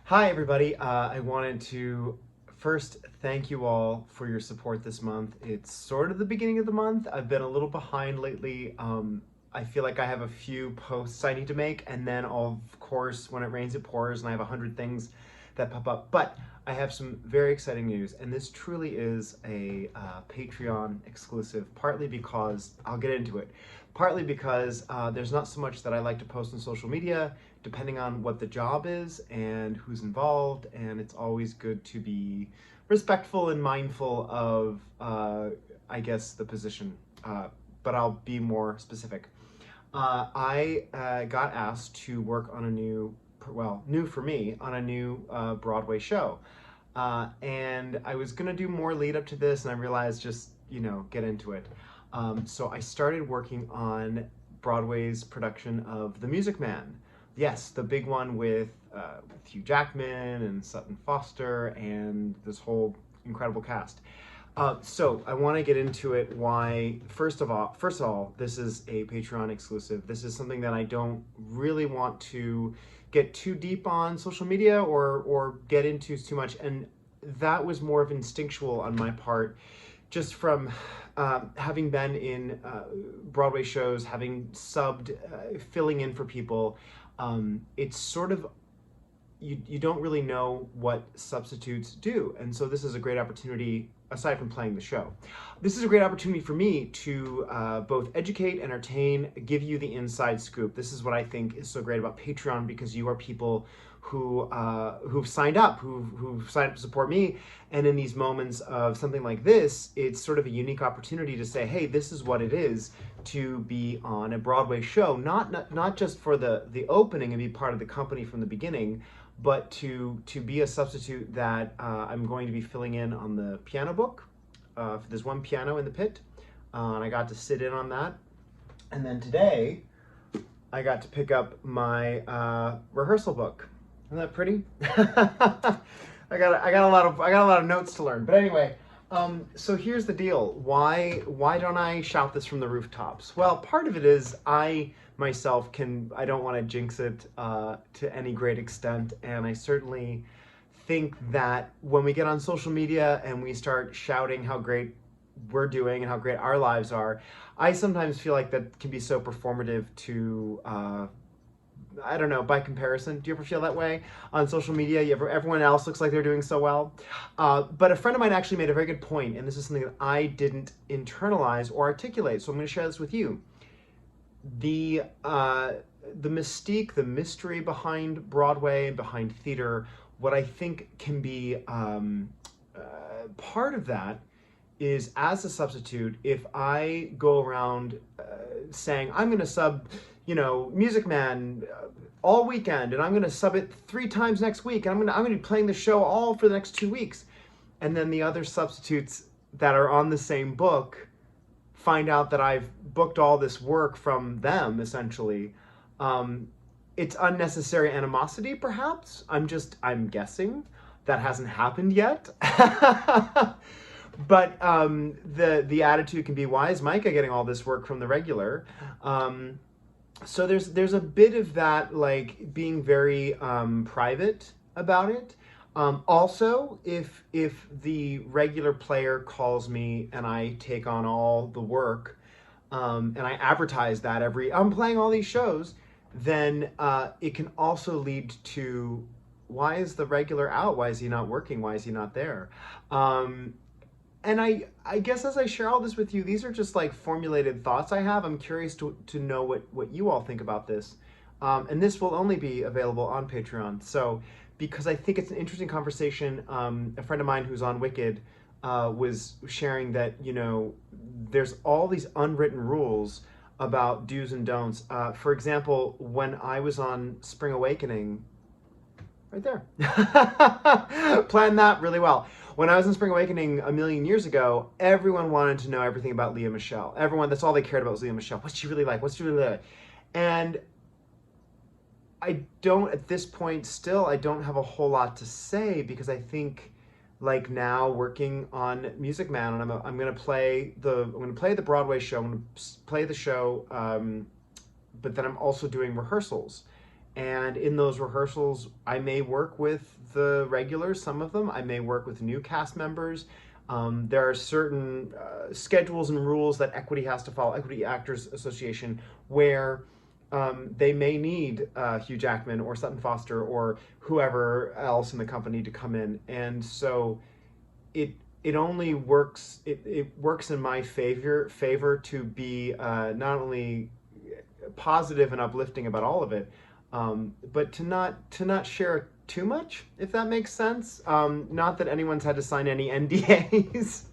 Hi, everybody. I wanted to first thank you all for your support this month. It's sort of the beginning of the month. I've been a little behind lately. I feel like I have a few posts I need to make, and then of course, when it rains, it pours, and I have 100 things that pop up. But I have some very exciting news, and this truly is a Patreon exclusive, partly because I'll get into it. Partly because there's not so much that I like to post on social media, depending on what the job is and who's involved, and it's always good to be respectful and mindful of, I guess, the position. But I'll be more specific. I got asked to work on a new for me, on a new Broadway show. And I was gonna do more lead up to this, and I realized just, get into it. So I started working on Broadway's production of The Music Man. Yes, the big one with Hugh Jackman and Sutton Foster and this whole incredible cast. So I want to get into it. Why? First of all, this is a Patreon exclusive. This is something that I don't really want to get too deep on social media or get into too much. And that was more of instinctual on my part, just from having been in Broadway shows, having subbed, filling in for people. It's sort of you don't really know what substitutes do. And so this is a great opportunity, aside from playing the show. This is a great opportunity for me to both educate, entertain, give you the inside scoop. This is what I think is so great about Patreon, because you are people who've signed up, who've signed up to support me. And in these moments of something like this, it's sort of a unique opportunity to say, hey, this is what it is to be on a Broadway show, not just for the opening and be part of the company from the beginning, but to be a substitute that I'm going to be filling in on the piano book. There's one piano in the pit, and I got to sit in on that. And then today, I got to pick up my rehearsal book. Isn't that pretty? I got a lot of notes to learn. But anyway, so here's the deal. Why don't I shout this from the rooftops? Well, part of it is I myself I don't want to jinx it to any great extent, and I certainly think that when we get on social media and we start shouting how great we're doing and how great our lives are, I sometimes feel like that can be so performative to I don't know, by comparison. Do you ever feel that way on social media? Everyone else looks like they're doing so well. But a friend of mine actually made a very good point, and this is something that I didn't internalize or articulate, so I'm going to share this with you. The mystique, the mystery behind Broadway and behind theater, what I think can be part of that is, as a substitute, if I go around saying, I'm going to sub, Music Man all weekend, and I'm going to sub it 3 times next week, and I'm going to be playing the show all for the next 2 weeks, and then the other substitutes that are on the same book find out that I've booked all this work from them, essentially. It's unnecessary animosity, perhaps. I'm guessing. That hasn't happened yet. But the attitude can be, why is Micah getting all this work from the regular? So there's a bit of that, like being very private about it. Also, if the regular player calls me and I take on all the work, and I advertise that I'm playing all these shows, then it can also lead to, why is the regular out? Why is he not working? Why is he not there? And I guess as I share all this with you, these are just like formulated thoughts I have. I'm curious to know what you all think about this. And this will only be available on Patreon. So, because I think it's an interesting conversation, a friend of mine who's on Wicked was sharing that, there's all these unwritten rules about do's and don'ts. For example, when I was on Spring Awakening, right there, planned that really well. When I was in Spring Awakening a million years ago, everyone wanted to know everything about Lea Michele. Everyone, that's all they cared about was Lea Michele. What's she really like? What's she really like? And I don't, at this point still, I don't have a whole lot to say, because I think, like, now working on Music Man, and I'm gonna play the Broadway show. I'm gonna play the show, but then I'm also doing rehearsals. And in those rehearsals, I may work with the regulars, some of them. I may work with new cast members. There are certain schedules and rules that Equity has to follow, Equity Actors Association, where they may need Hugh Jackman or Sutton Foster or whoever else in the company to come in. And so it it only works, it works in my favor to be not only positive and uplifting about all of it, but to not share too much, if that makes sense. Not that anyone's had to sign any NDAs.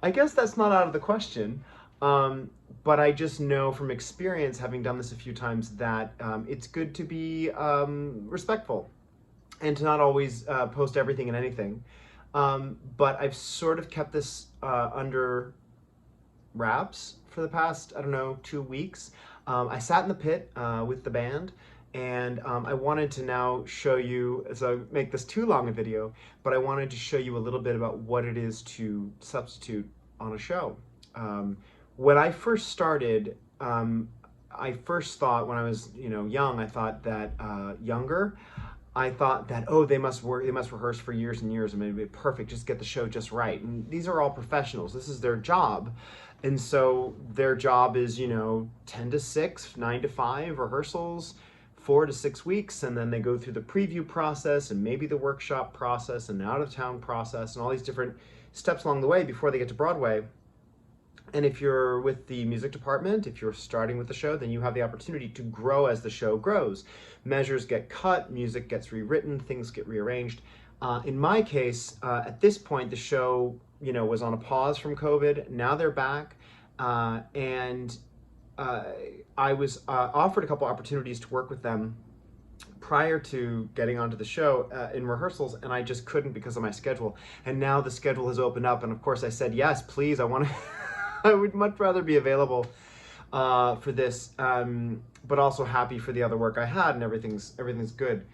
I guess that's not out of the question. But I just know from experience, having done this a few times, that it's good to be respectful and to not always post everything and anything. But I've sort of kept this under wraps for the past, I don't know, 2 weeks. I sat in the pit with the band, and I wanted to now show you, so I make this too long a video, but I wanted to show you a little bit about what it is to substitute on a show. When I first started, I first thought when I was, young, I thought that younger, I thought that, oh, they must rehearse for years and years, and it'd be perfect, just get the show just right. And these are all professionals. This is their job. And so their job is, 10 to 6, 9 to 5 rehearsals, 4 to 6 weeks, and then they go through the preview process and maybe the workshop process and out of town process and all these different steps along the way before they get to Broadway. And if you're with the music department, if you're starting with the show, then you have the opportunity to grow as the show grows. Measures get cut, music gets rewritten, things get rearranged. In my case, at this point, the show, was on a pause from COVID. Now they're back, and I was offered a couple opportunities to work with them prior to getting onto the show in rehearsals, and I just couldn't because of my schedule. And now the schedule has opened up, and of course I said, yes, please, I want to. I would much rather be available for this, but also happy for the other work I had, and everything's good.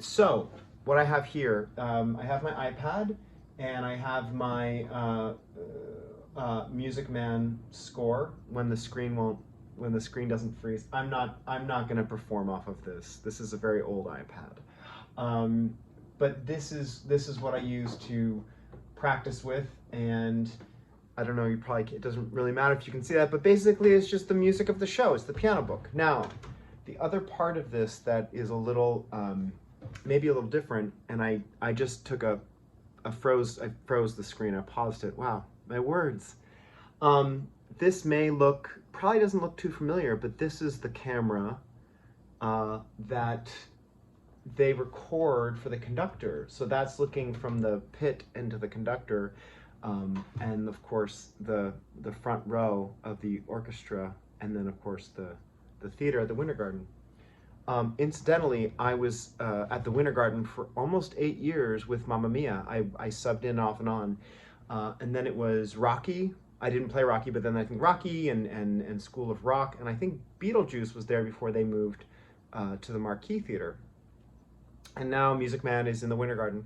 So what I have here, I have my iPad, and I have my Music Man score when the screen doesn't freeze. I'm not going to perform off of this. This is a very old iPad, but this is what I use to practice with. And I don't know, it doesn't really matter if you can see that, but basically it's just the music of the show. It's the piano book. Now, the other part of this that is a little, maybe a little different, and I just took I froze the screen, I paused it. Wow, my words. This probably doesn't look too familiar, but this is the camera that they record for the conductor. So that's looking from the pit into the conductor. And of course the front row of the orchestra, and then of course the theater at the Winter Garden. Incidentally, I was at the Winter Garden for almost 8 years with Mamma Mia. I subbed in off and on, and then it was Rocky. I didn't play Rocky, but then I think Rocky and School of Rock, and I think Beetlejuice was there before they moved to the Marquis Theater. And now Music Man is in the Winter Garden.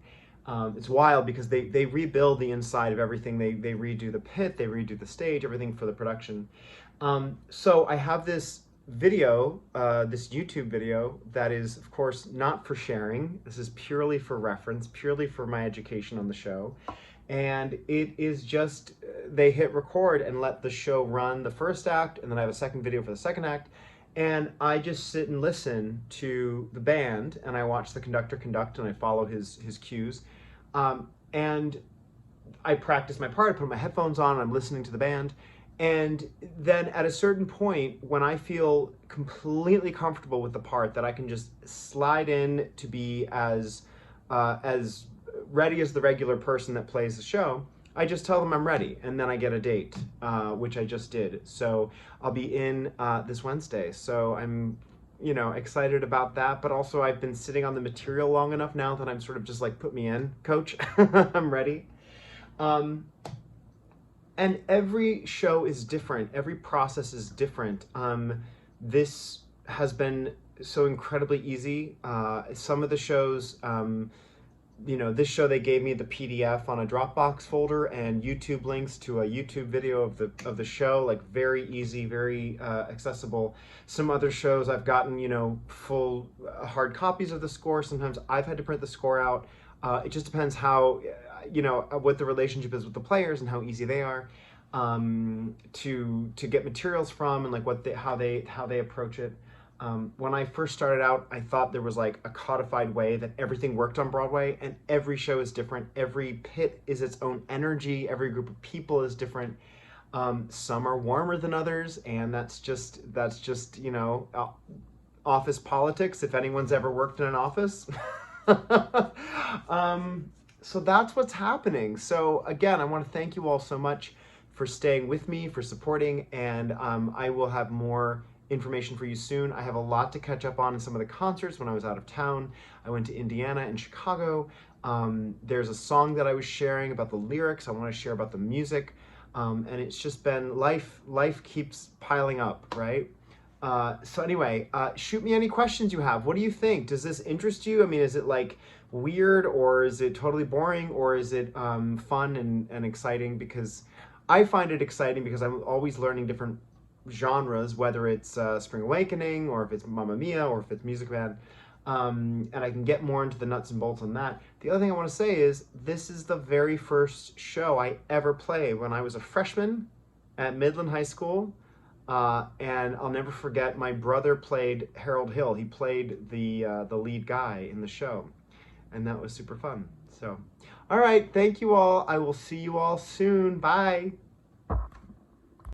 It's wild because they rebuild the inside of everything. They redo the pit, they redo the stage, everything for the production. So I have this video, this YouTube video that is, of course, not for sharing. This is purely for reference, purely for my education on the show. And it is just, they hit record and let the show run the first act, and then I have a second video for the second act. And I just sit and listen to the band, and I watch the conductor conduct, and I follow his cues. And I practice my part, I put my headphones on, and I'm listening to the band. And then at a certain point, when I feel completely comfortable with the part, that I can just slide in to be as ready as the regular person that plays the show, I just tell them I'm ready, and then I get a date, which I just did. So I'll be in this Wednesday. So I'm, excited about that, but also I've been sitting on the material long enough now that I'm sort of just like, put me in, coach. I'm ready. And every show is different. Every process is different. This has been so incredibly easy. Some of the shows, this show they gave me the PDF on a Dropbox folder and YouTube links to a YouTube video of the show, like very easy, very accessible. Some other shows I've gotten, full hard copies of the score. Sometimes I've had to print the score out. It just depends how, what the relationship is with the players and how easy they are to get materials from, and like how they approach it. When I first started out, I thought there was like a codified way that everything worked on Broadway, and every show is different. Every pit is its own energy. Every group of people is different. Some are warmer than others, and that's just office politics. If anyone's ever worked in an office, so that's what's happening. So again, I want to thank you all so much for staying with me, for supporting, and I will have more information for you soon. I have a lot to catch up on in some of the concerts when I was out of town. I went to Indiana and Chicago. There's a song that I was sharing about the lyrics. I want to share about the music. And it's just been life keeps piling up, right? So anyway, shoot me any questions you have. What do you think? Does this interest you? I mean, is it like weird, or is it totally boring, or is it fun and exciting? Because I find it exciting because I'm always learning different genres, whether it's Spring Awakening, or if it's Mamma Mia, or if it's Music Man. And I can get more into the nuts and bolts on that. The other thing I want to say is this is the very first show I ever played when I was a freshman at Midland High School. And I'll never forget, my brother played Harold Hill. He played the lead guy in the show. And that was super fun. So, all right, thank you all. I will see you all soon. Bye.